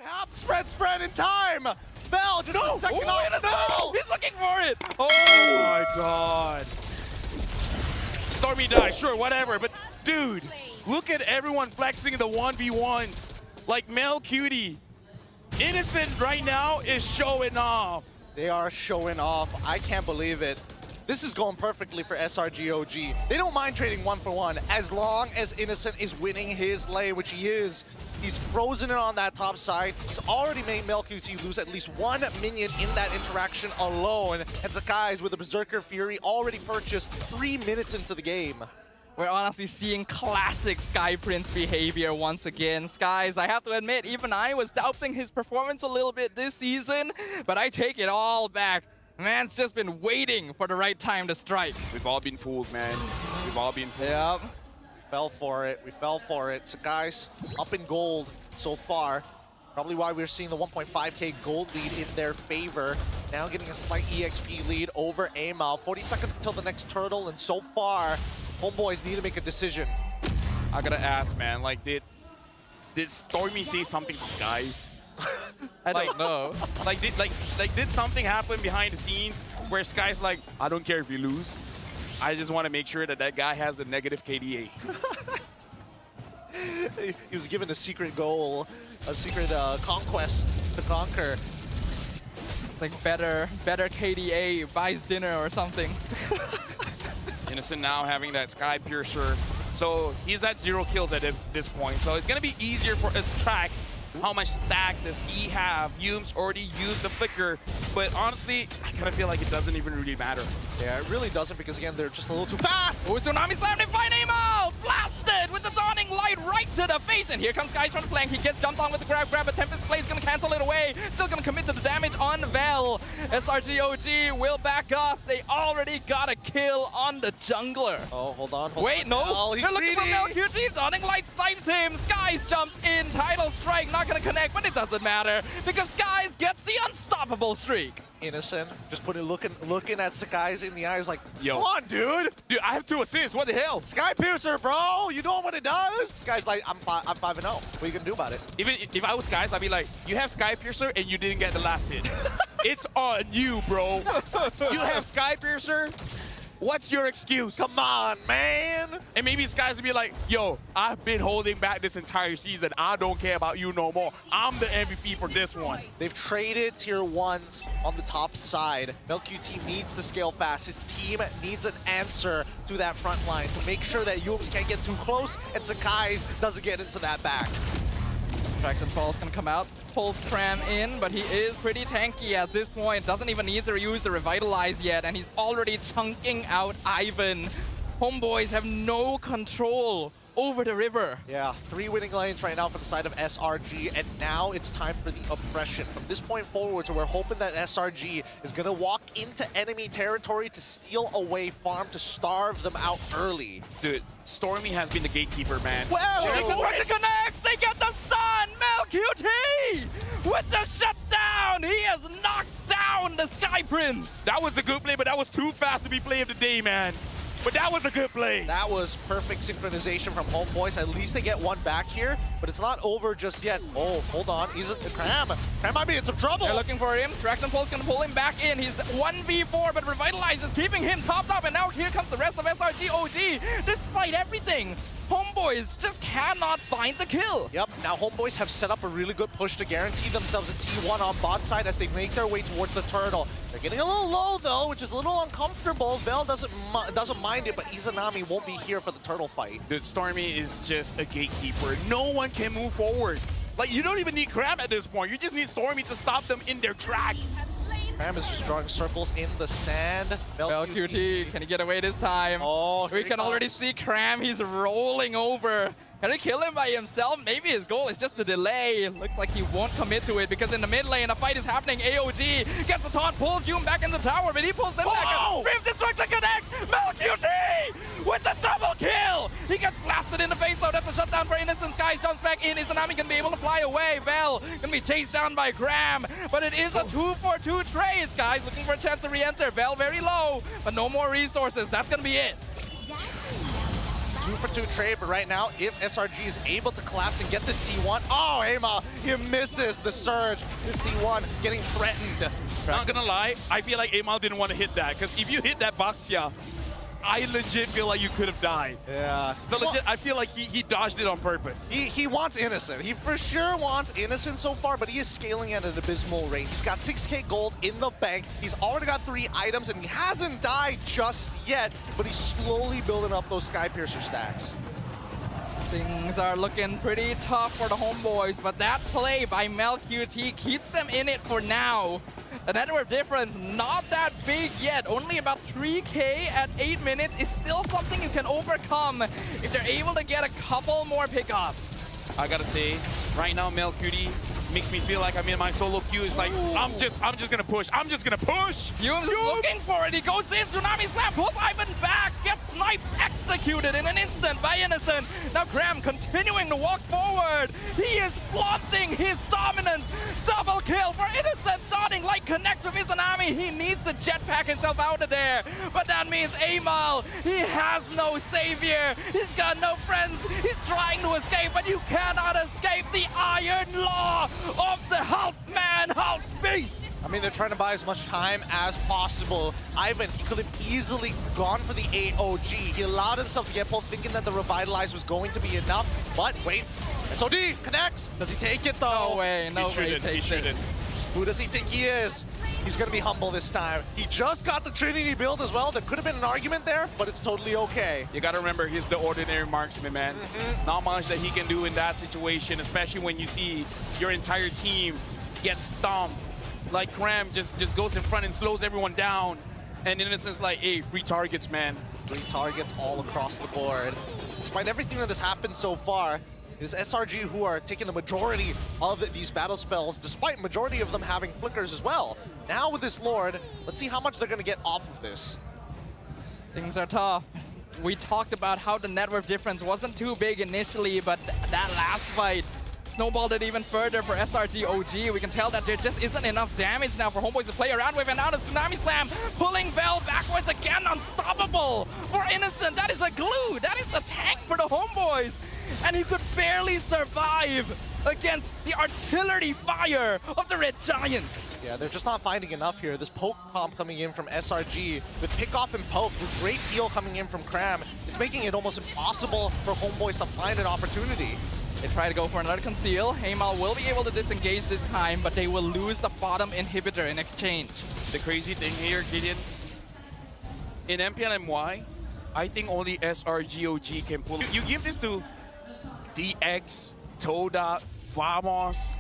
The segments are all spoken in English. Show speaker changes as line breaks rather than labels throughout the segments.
Half spread in time. Bell just a second off.
No! He's looking for it.
Oh my god. Stormy dies, sure, whatever. But dude, look at everyone flexing the 1v1s. Like Mel Cutie. Innocent right now is showing off.
They are showing off. I can't believe it. This is going perfectly for SRG OG. They don't mind trading 1-for-1 as long as Innocent is winning his lane, which he is. He's frozen it on that top side. He's already made MelQT lose at least 1 minion in that interaction alone. And Sakai's with the Berserker Fury already purchased 3 minutes into the game.
We're honestly seeing classic Sky Prince behavior once again. Skies, I have to admit, even I was doubting his performance a little bit this season, but I take it all back. Man's just been waiting for the right time to strike.
We've all been fooled, man. We've all been fooled.
Yep.
Fell for it. We fell for it. Sakai's up in gold so far. Probably why we're seeing the 1.5k gold lead in their favor. Now getting a slight EXP lead over Amal. 40 seconds until the next turtle, and so far, Homeboys need to make a decision.
I gotta ask, man, like, did Stormy say something to Skies?
I don't know.
Like, did something happen behind the scenes where Sky's like, I don't care if you lose. I just want to make sure that that guy has a negative KDA.
He was given a secret goal, a secret conquest to conquer.
Like better KDA buys dinner or something.
Innocent now having that Sky Piercer. So he's at 0 kills at this point. So it's going to be easier for us to track how much stack does he have. Hume's already used the flicker, but honestly, I kind of feel like it doesn't even really matter.
Yeah, it really doesn't, because again, they're just a little too fast.
Oh, Tsunami slammed and find Amal! Blasted with the dawning light right to the face, and here comes Skies from the flank. He gets jumped on with the grab, but Tempest Blade's gonna cancel it away. Still gonna commit to the damage on Vel. SRG OG will back up. They already got a kill on the jungler.
Oh, hold on.
Wait, no.
Oh,
They're looking for MelQT. Dawning light snipes him. Skies jumps in. Tidal strike not gonna connect, but it doesn't matter because Skies gets the unstoppable streak.
Innocent just looking at Sakai's in the eyes like,
yo,
come on, dude.
Dude, I have 2 assists. What the hell?
Sky Piercer, bro. You know what it does? Sky's like, I'm 5-0. What are you gonna do about it?
Even if I was Skies, I'd be like, you have Sky Piercer and you didn't get the last hit. It's on you, bro. You have Sky Piercer. What's your excuse?
Come on, man.
And maybe Skies would be like, yo, I've been holding back this entire season. I don't care about you no more. I'm the MVP for this one.
They've traded tier 1s on the top side. MelQT needs to scale fast. His team needs an answer to that front line to make sure that Yums can't get too close and Sakai's doesn't get into that back.
Dragon Ball's gonna come out, pulls Cram in, but he is pretty tanky at this point. Doesn't even need to use the Revitalize yet, and he's already chunking out Ivan. Homeboys have no control over the river.
Yeah, 3 winning lanes right now for the side of SRG, and now it's time for the oppression. From this point forward, so we're hoping that SRG is going to walk into enemy territory to steal away farm, to starve them out early.
Dude, Stormy has been the gatekeeper, man.
Well,
The connects, they get the stun! MelQT with the shutdown! He has knocked down the Sky Prince!
That was a good play, but that was too fast to be play of the day, man. But that was a good play.
that was perfect synchronization from Homeboys. At least they get 1 back here, but it's not over just yet. Oh, hold on. He's at the Cram. Cram might be in some trouble.
They're looking for him. Dragon Pulse gonna pull him back in. He's 1v4, but Revitalize is keeping him topped up, and now here comes the rest of SRG OG. Despite everything, Homeboys just cannot find the kill.
Yep, now Homeboys have set up a really good push to guarantee themselves a T1 on bot side as they make their way towards the turtle. They're getting a little low though, which is a little uncomfortable. Vel doesn't mind it, but Izanami won't be here for the turtle fight.
Dude, Stormy is just a gatekeeper. No one can move forward. Like, you don't even need Cram at this point. You just need Stormy to stop them in their tracks.
Cram is just drawing circles in the sand.
MelQT, can he get away this time?
Oh,
we can already see Cram. He's rolling over. Can he kill him by himself? Maybe his goal is just the delay. Looks like he won't commit to it because in the mid lane, a fight is happening. AOG gets the taunt, pulls Hume back in the tower, but he pulls them back. Grim Destruction connect! MelQT with the double kill! He gets blasted in the face, though. That's a shutdown for Innocent. Skies jumps back in. Izanami can be able to fly away. Vel can be chased down by Cram, but it is a 2-for-2 trade. Skies looking for a chance to re-enter. Vel very low, but no more resources. That's gonna be it.
for 2 trade, but right now, if SRG is able to collapse and get this T1, oh, Amal, he misses the surge. This T1 getting threatened.
Not gonna lie, I feel like Amal didn't want to hit that, because if you hit that Baxia, I legit feel like you could have died.
Yeah.
So legit, I feel like he dodged it on purpose.
He wants Innocent. He for sure wants Innocent so far, but he is scaling at an abysmal rate. He's got 6K gold in the bank. He's already got 3 items, and he hasn't died just yet, but he's slowly building up those Skypiercer stacks.
Things are looking pretty tough for the Homeboys, but that play by MelQT keeps them in it for now. The network difference not that big yet, only about 3K at 8 minutes is still something you can overcome if they're able to get a couple more pickups.
I gotta say, right now MelQT makes me feel like I'm in my solo queue. It's like, I'm just gonna push. I'm just gonna push.
Hume's looking for it. He goes in. Tsunami Slam pulls Ivan back. Gets sniped. Executed in an instant by Innocent. Now Graham continuing to walk forward. He is flaunting his dominance. Double kill for Innocent. Dotting light connect with Izanami. He needs to jetpack himself out of there. But that means Amal, he has no savior. He's got no friends. He's trying to escape, but you cannot escape the iron law of the half man, half beast.
I mean, they're trying to buy as much time as possible. Ivan, he could have easily gone for the AOG. He allowed himself to get pulled, thinking that the Revitalize was going to be enough. But wait, SOD connects. Does he take it though?
No way, no way.
He shouldn't.
Who does he think he is? He's gonna be humble this time. He just got the Trinity build as well. There could have been an argument there, but it's totally okay.
You gotta remember, he's the ordinary marksman, man. Not much that he can do in that situation, especially when you see your entire team get stomped. Like Cram just goes in front and slows everyone down. And Innocent's like, hey, free targets, man.
3 targets all across the board. Despite everything that has happened so far, it is SRG who are taking the majority of these battle spells, despite majority of them having flickers as well. Now with this Lord, let's see how much they're going to get off of this.
Things are tough. We talked about how the network difference wasn't too big initially, but that last fight snowballed it even further for SRG OG. We can tell that there just isn't enough damage now for Homeboys to play around with, and now the Tsunami Slam pulling Bell backwards again, unstoppable for Innocent. That is a glue. That is the tank for the Homeboys. And he could barely survive against the artillery fire of the Red Giants.
Yeah, they're just not finding enough here. This poke comp coming in from SRG with pickoff and poke, with great heal coming in from Cram, it's making it almost impossible for Homeboys to find an opportunity.
They try to go for another conceal. Amal will be able to disengage this time, but they will lose the bottom inhibitor in exchange.
The crazy thing here, Gideon, in MPL MY, I think only SRGOG can pull. You give this to DX, Toda, Vamos.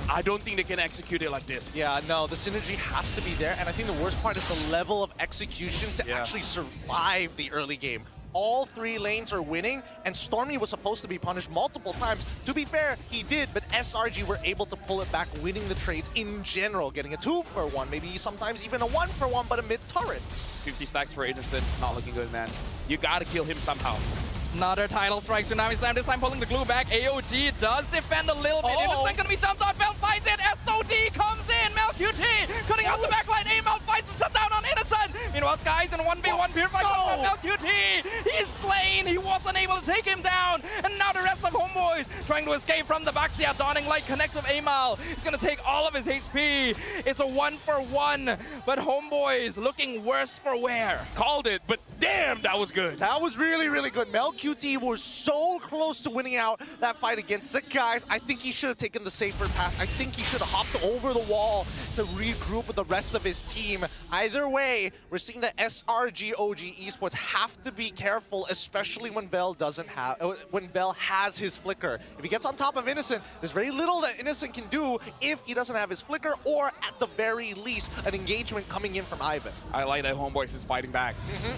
I don't think they can execute it like this.
Yeah, no, the synergy has to be there, and I think the worst part is the level of execution to actually survive the early game. All 3 lanes are winning, and Stormy was supposed to be punished multiple times. To be fair, he did, but SRG were able to pull it back, winning the trades in general, getting a 2-for-1, maybe sometimes even a 1-for-1, but a mid-turret.
50 stacks for Innocent, not looking good, man. You gotta kill him somehow.
Another title strike, Tsunami Slam, this time pulling the glue back. AOG does defend a little bit. Innocent gonna be jumped on, Bell fights it, SOD comes in, MelQT cutting out the backline, Amal fights the shutdown on Innocent. Meanwhile, Sky's in 1v1 purified from MelQT. He's slain, he wasn't able to take him down. And now the rest of Homeboys trying to escape from the Baxia. Dawning Light connects with Amal. He's gonna take all of his HP. It's a 1-for-1, but Homeboys looking worse for wear.
Called it, but damn, that was good.
That was really, really good. MelQT was so close to winning out that fight against the guys. I think he should have taken the safer path. I think he should have hopped over the wall to regroup with the rest of his team. Either way, we're seeing that SRG OG Esports have to be careful, especially when Vel has his flicker. If he gets on top of Innocent, there's very little that Innocent can do if he doesn't have his flicker, or at the very least, an engagement coming in from Ivan.
I like that Homeboys is fighting back.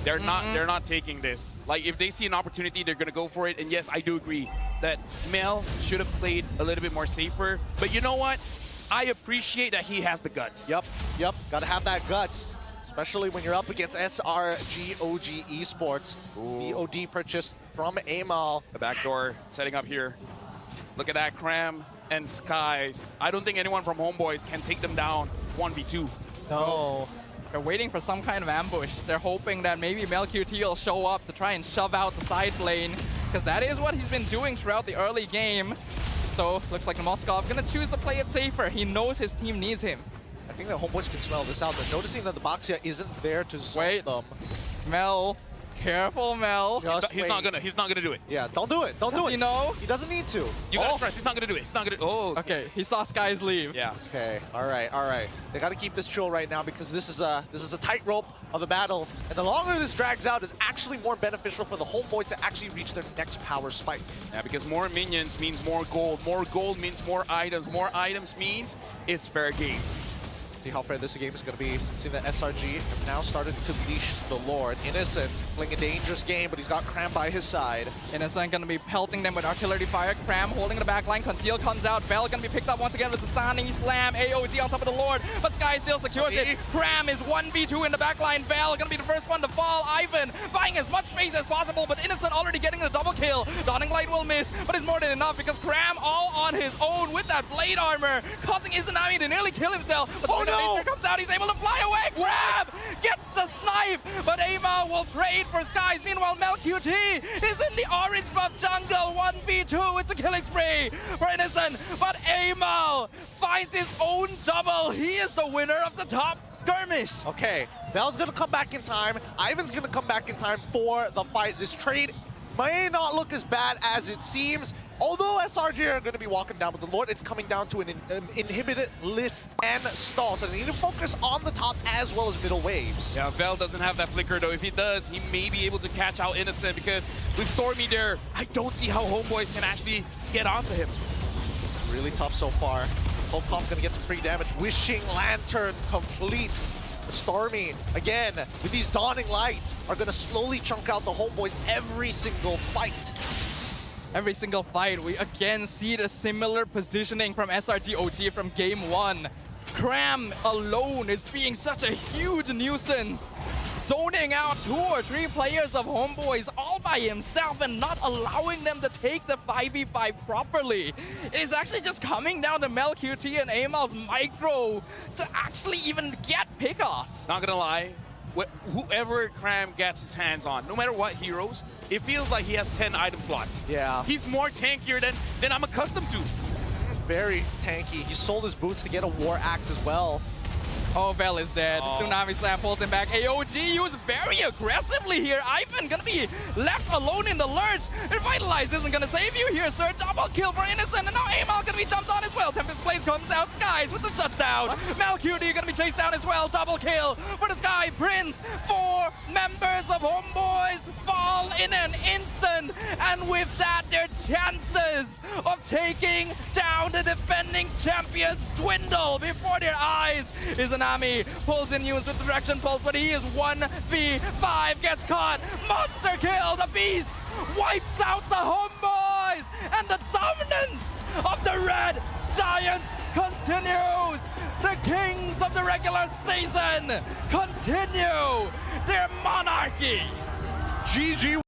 They're not taking this. Like, if they see an opportunity, they're gonna go for it. And yes, I do agree that Mel should have played a little bit more safer. But you know what? I appreciate that he has the guts.
Yep. Gotta have that guts, especially when you're up against SRG OG Esports. BOD purchase from Amal.
The backdoor setting up here. Look at that, Cram and Skies. I don't think anyone from Homeboys can take them down 1v2.
No.
They're waiting for some kind of ambush. They're hoping that maybe MelQT will show up to try and shove out the side lane. because that is what he's been doing throughout the early game. So looks like Moskov gonna choose to play it safer. He knows his team needs him.
I think the Homeboys can smell this out. They're noticing that the Boxia isn't there to zone them.
Mel, careful, Mel.
He's not gonna do it.
Yeah, don't do it. Don't do it.
You know?
He doesn't need to.
You gotta trust. He's not gonna do it. He's not gonna. Oh.
Okay, he saw Skies leave.
Yeah.
Okay. All right. All right. They got to keep this chill right now because this is a tightrope of the battle, and the longer this drags out, is actually more beneficial for the Homeboys to actually reach their next power spike.
Yeah, because more minions means more gold. More gold means more items. More items means it's fair game.
See how fair this game is going to be. See that SRG have now started to leash the Lord. Innocent playing a dangerous game, but he's got Cram by his side.
Innocent gonna be pelting them with artillery fire. Cram holding the back line. Conceal comes out. Bell gonna be picked up once again with the standing slam. AOG on top of the Lord, but Sky still secures it. Cram is 1v2 in the back line. Bell gonna be the first one to fall. Ivan buying as much space as possible, but Innocent already getting the double kill. Dawning Light will miss, but it's more than enough because Cram all on his own with that blade armor, causing Izanami to nearly kill himself. But
oh no!
comes out, he's able to fly away. Grab! Gets the snipe, but Ama will trade for Skies. Meanwhile, MelQT is in the orange buff jungle. 1v2, it's a killing spree for Innocent, but Ama finds his own double. He is the winner of the top skirmish.
Okay, Bell's gonna come back in time. Ivan's gonna come back in time for the fight. This trade may not look as bad as it seems. Although SRG are going to be walking down with the Lord, it's coming down to an inhibited list and stall. So they need to focus on the top as well as middle waves.
Yeah, Vel doesn't have that flicker though. If he does, he may be able to catch out Innocent because with Stormy there, I don't see how Homeboys can actually get onto him.
Really tough so far. Hope Pop going to get some free damage. Wishing Lantern complete. Stormy, again, with these dawning lights, are going to slowly chunk out the Homeboys every single fight.
Every single fight, we again see the similar positioning from SRG OG from game 1. Cram alone is being such a huge nuisance, zoning out 2 or 3 players of Homeboys all by himself and not allowing them to take the 5v5 properly. It's actually just coming down to MelQT and Amal's micro to actually even get pickoffs.
Not gonna lie, whoever Cram gets his hands on, no matter what heroes, it feels like he has 10 item slots.
Yeah.
He's more tankier than I'm accustomed to.
Very tanky. He sold his boots to get a War Axe as well.
Oh, Vel is dead.
Oh.
Tsunami Slam pulls him back. AOG used very aggressively here. Ivan gonna be left alone in the lurch. Revitalize isn't gonna save you here, sir. Double kill for Innocent, and now Amal gonna be jumped on as well. Tempest Blaze comes out. Skies with the shutdown. MelQT gonna be chased down as well. Double kill for the Sky Prince. 4 members of Homeboys fall in an instant, and with that, their chances of taking down the defending champions dwindle before their eyes. Izanami pulls in Yunes with the direction pulse, but he is 1v5, gets caught. Monster kill, the beast wipes out the Homeboys, and the dominance of the Red Giants continues. The kings of the regular season continue their monarchy.
GG.